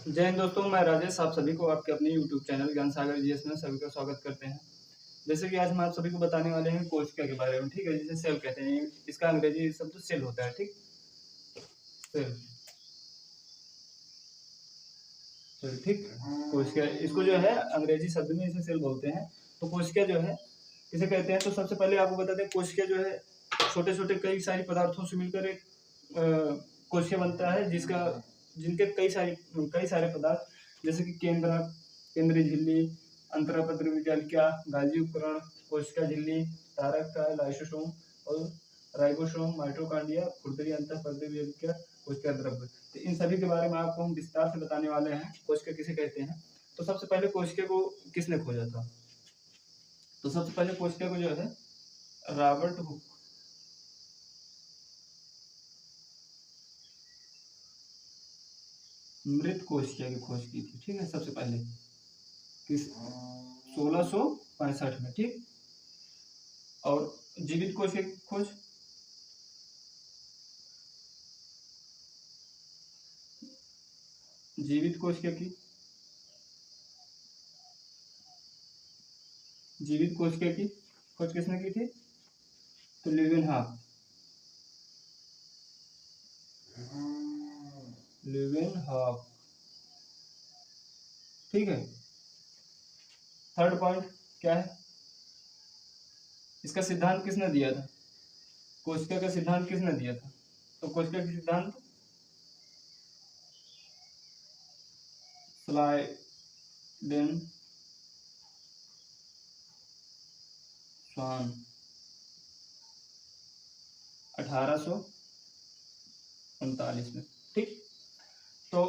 जय हिंद दोस्तों, मैं राजेश आप सभी को आपके अपने यूट्यूब चैनल ज्ञान सागर जीएस में सभी का स्वागत करते हैं। जैसे कि आज हम आप सभी को बताने वाले हैं कोशिका के बारे में, ठीक है, जिसे सेल कहते हैं। इसका अंग्रेजी शब्द सेल होता है, ठीक। सेल, सेल, ठीक। कोशिका, इसको जो है अंग्रेजी शब्द में इसे सेल बोलते हैं। तो कोशिका जो है किसे कहते हैं, तो सबसे पहले आपको बता दें, कोशिका जो है छोटे छोटे कई सारे पदार्थों से मिलकर एक कोशिका बनता है, जिनके कई सारे पदार्थ, जैसे कि केंद्रीय झिल्ली, अंतरापद्रव्य जालिका, गाजी उपकरण, कोशिका झिल्ली, तारक का लाइसोसोम और राइबोसोम, माइटोकॉन्ड्रिया, खुरदरी अंतःपद्रव्य जालिका, कोशिका द्रव्य। तो इन सभी के बारे में आपको हम विस्तार से बताने वाले हैं, कोशिका किसे कहते हैं। तो सबसे पहले कोशिका को किसने खोजा था, तो सबसे पहले कोशिका को जो है रॉबर्ट हुक, मृत कोशिका की खोज की थी, ठीक है, सबसे पहले किस 1665 में, ठीक। और जीवित कोशिका की खोज जीवित कोशिका की जीवित कोशिका की खोज किसने की थी, तो ल्यूवेनहॉक, ठीक है। थर्ड पॉइंट क्या है, इसका सिद्धांत किसने दिया था, कोशिका का सिद्धांत किसने दिया था, तो कोशिका का सिद्धांत स्लाइडेन स्वान 1839 में, ठीक। तो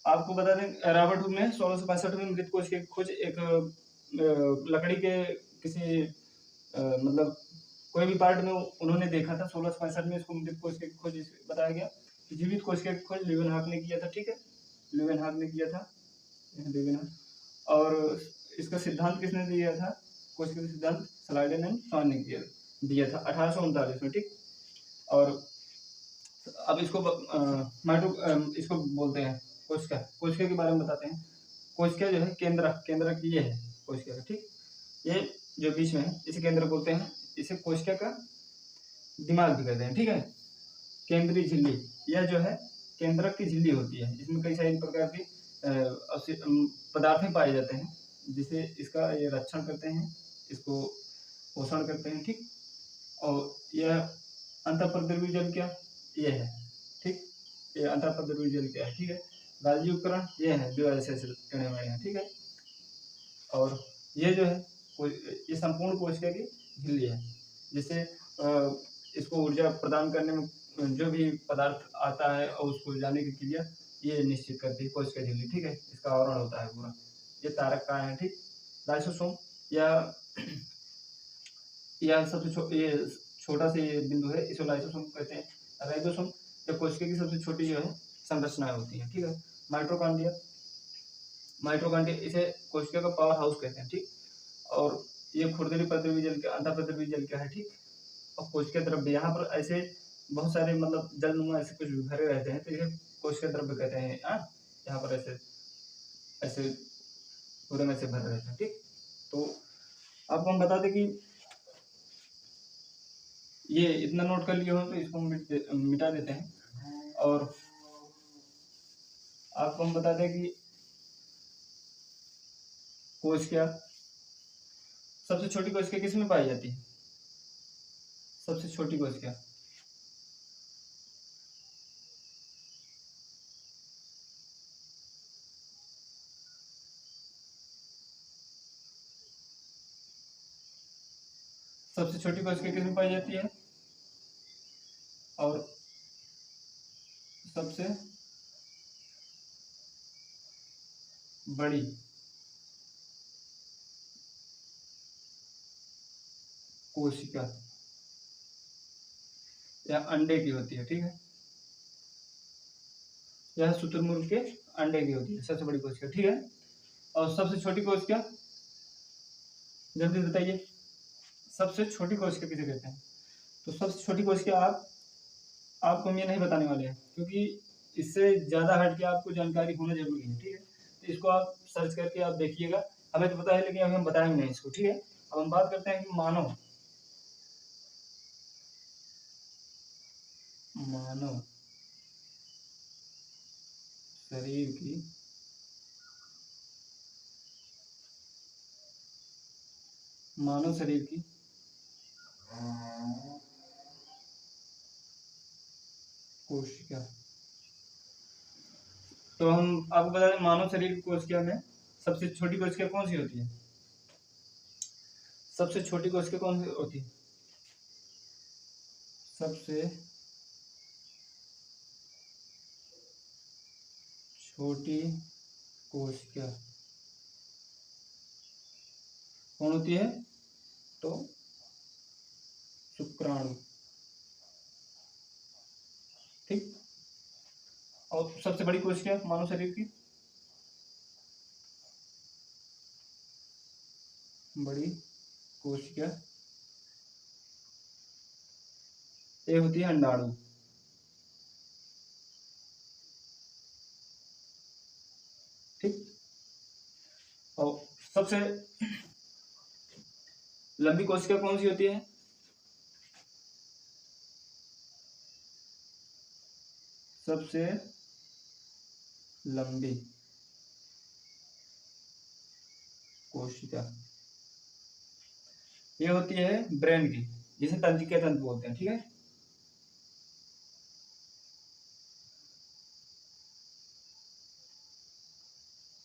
आपको बता दें, रॉबर्ट हुक ने 1665 में मृत कोशिका की खोज एक लकड़ी के किसी मतलब कोई भी पार्ट में उन्होंने देखा था। 1665 में इसको मृत कोशिका की खोज बताया गया। जीवित कोशिका की खोज ल्यूवेनहॉक ने किया था, ठीक है, ल्यूवेनहॉक ने किया था, ल्यूवेनहॉक। और इसका सिद्धांत किसने दिया था, कोशिका का सिद्धांत स्लाइडेन एंड स्वान ने दिया था 1839 में, ठीक। और अब इसको बोलते हैं कोशिका के बारे में बताते हैं। कोशिका जो है केंद्रक ये है कोशिका का, ठीक। ये जो बीच में है इसे केंद्र बोलते हैं। इसे कोशिका का दिमाग भी कहते हैं, ठीक है। केंद्रीय झिल्ली, यह जो है केंद्रक की झिल्ली होती है। इसमें कई सारी प्रकार की पदार्थ पाए जाते हैं, जिसे इसका ये रक्षण करते हैं, इसको पोषण करते हैं, ठीक। और यह अंतःपद्रव्य जल क्या ये है, ठीक। ये अंतःपद्रव्य जल क्या है, ठीक है। गाजी उपकरण ये है जो ऐसे टेढ़े मेढ़े हैं, ठीक है। और ये जो है ये संपूर्ण कोशिका की झिल्ली है, जिससे इसको ऊर्जा प्रदान करने में जो भी पदार्थ आता है और उसको जाने की क्रिया ये निश्चित करती है कोशिका झिल्ली, ठीक है। इसका आवरण होता है पूरा। ये तारक का है, ठीक। लाइसोसोम या सबसे ये छोटा सा ये बिंदु है, इसे लाइसोसोम कहते हैं। राइबोसोम या कोशिका की सबसे छोटी जो है संरचनाएं होती है, ठीक है। माइटोकॉन्ड्रिया इसे कोशिका का पावर हाउस कहते हैं, ठीक। और ये खुरदरी पद्रव्य जल का अंतःपद्रव्य जल का है, ठीक। और कोशिका द्रव्य, यहाँ पर ऐसे बहुत सारे मतलब जलनुमा ऐसे कुछ भरे रहते हैं, तो ये कोशिका द्रव्य कहते हैं। यहाँ पर ऐसे ऐसे पूरे में से भरे रहते हैं, ठीक। तो आपको हम बता दें कि ये इतना नोट कर लिए हो तो इसको मिटा देते हैं। और आपको हम बता दें कि कोशिका, सबसे छोटी कोशिका किस में पाई जाती है, सबसे छोटी कोशिका सबसे छोटी कोशिका किस में पाई जाती है, और सबसे बड़ी कोशिका या अंडे की होती है, ठीक है। यह शुतुरमुर्ग के अंडे की होती है सबसे बड़ी कोशिका, ठीक है। और सबसे छोटी कोशिका जल्दी बताइए, सबसे छोटी कोशिका किसे कहते हैं। तो सबसे छोटी कोशिका आपको हम ये नहीं बताने वाले हैं, क्योंकि इससे ज्यादा हट के आपको जानकारी होना जरूरी है, ठीक है। इसको आप सर्च करके आप देखिएगा, हमें तो पता है लेकिन अभी हम बताएंगे नहीं इसको, ठीक है। अब हम बात करते हैं कि मानव शरीर की मानव शरीर की कोशिका। तो हम आपको बता दें, मानव शरीर की कोशिका में सबसे छोटी कोशिका कौन सी होती है? सबसे छोटी कोशिका कौन सी होती है? सबसे छोटी कोशिका कौन होती है? तो शुक्राणु, ठीक। और सबसे बड़ी कोशिका मानव शरीर की बड़ी कोशिका ये होती है अंडाणु, ठीक। और सबसे लंबी कोशिका कौन सी होती है? सबसे लंबी कोशिका ये होती है ब्रेन की, जिसे तंत्रिका तंत्र बोलते हैं, ठीक है।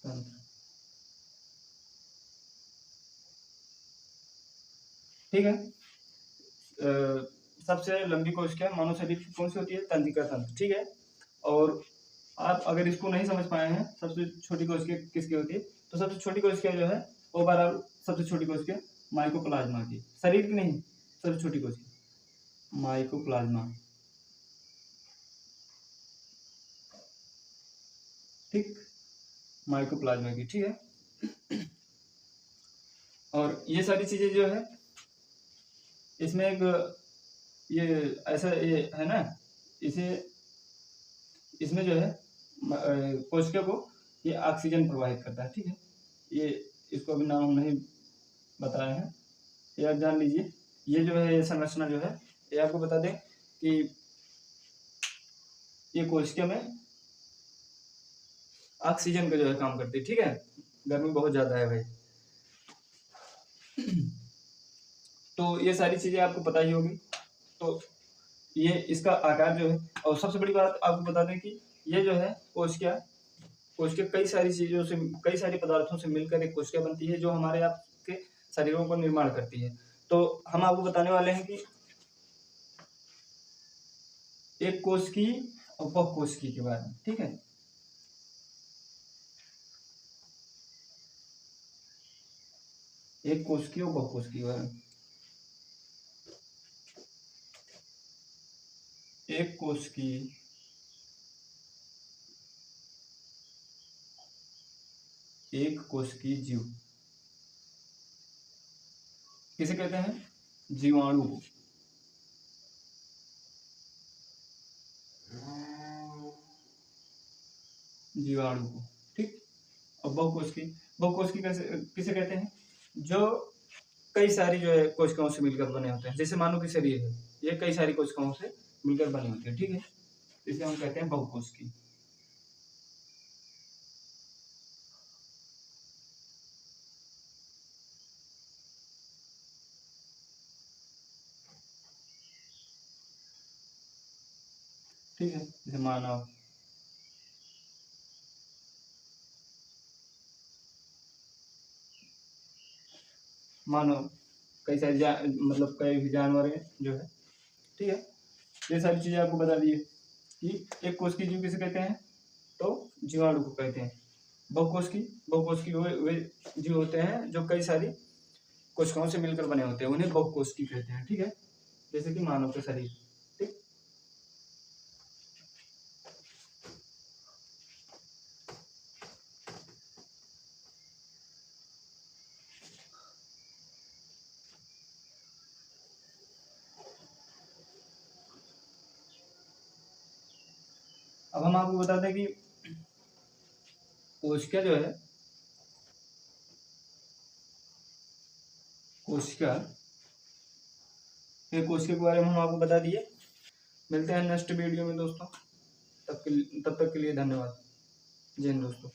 तंत्र, ठीक है। सबसे लंबी कोशिका मानव शरीर की कौन सी होती है? तंत्रिका तंत्र, ठीक है। और आप अगर इसको नहीं समझ पाए हैं सबसे छोटी कोशिका किसकी होती है, तो सबसे छोटी कोशिका जो है ओवरऑल सबसे छोटी कोशिका माइकोप्लाज्मा की, शरीर की नहीं, सबसे छोटी कोशिका माइकोप्लाज्मा, ठीक। माइकोप्लाज्मा की, ठीक है। और ये सारी चीजें जो है इसमें एक ये ऐसा ये है ना, इसे इसमें जो है कोशिका को ये ऑक्सीजन प्रोवाइड करता है, ठीक है। ये इसको अभी नाम नहीं बताया है, ये आप जान लीजिए। ये जो है ये संरचना जो है ये आपको बता दें कि ये कोशिका में ऑक्सीजन का जो है काम करती है, ठीक है। गर्मी बहुत ज्यादा है भाई। तो ये सारी चीजें आपको पता ही होगी। तो ये इसका आकार जो है, और सबसे बड़ी बात आपको बता दें कि ये जो है कोशिका कोशिका कई सारी चीजों से, कई सारे पदार्थों से मिलकर एक कोशिका बनती है जो हमारे आपके शरीरों को निर्माण करती है। तो हम आपको बताने वाले हैं कि एक कोशिकी और बहुकोशिकी के बारे में, ठीक है। एक कोशिकी और बहुकोशिकी के बारे में। एक कोशिकी एक कोशिकीय जीव किसे कहते हैं? जीवाणु को, जीवाणु को, ठीक। और बहुकोशिकी बहुकोशिकी कैसे किसे कहते हैं? जो कई सारी जो है कोशिकाओं से मिलकर बने होते हैं, जैसे मानव की शरीर है ये कई सारी कोशिकाओं से मिलकर बनी होती है, ठीक है। इसे हम कहते हैं बहुकोशिकी। ठीक है, जैसे मानव, मानव कई सारी मतलब कई भी जानवर है जो है, ठीक है। ये सारी चीजें आपको बता दिए कि एक कोशिकीय जीव किसे कहते हैं, तो जीवाणु को कहते हैं। बहुकोशिकी बहुकोशिकी वे जीव होते हैं जो कई सारी कोशिकाओं से मिलकर बने होते हैं, उन्हें बहुकोशिकी कहते हैं, ठीक है। जैसे कि मानव का शरीर, ठीक। अब हम आपको बता दें कि कोशिका जो है, कोशिका, ये कोशिका के बारे में हम आपको बता दिए। मिलते हैं नेक्स्ट वीडियो में दोस्तों, तब तक के लिए धन्यवाद। जय हिंद दोस्तों।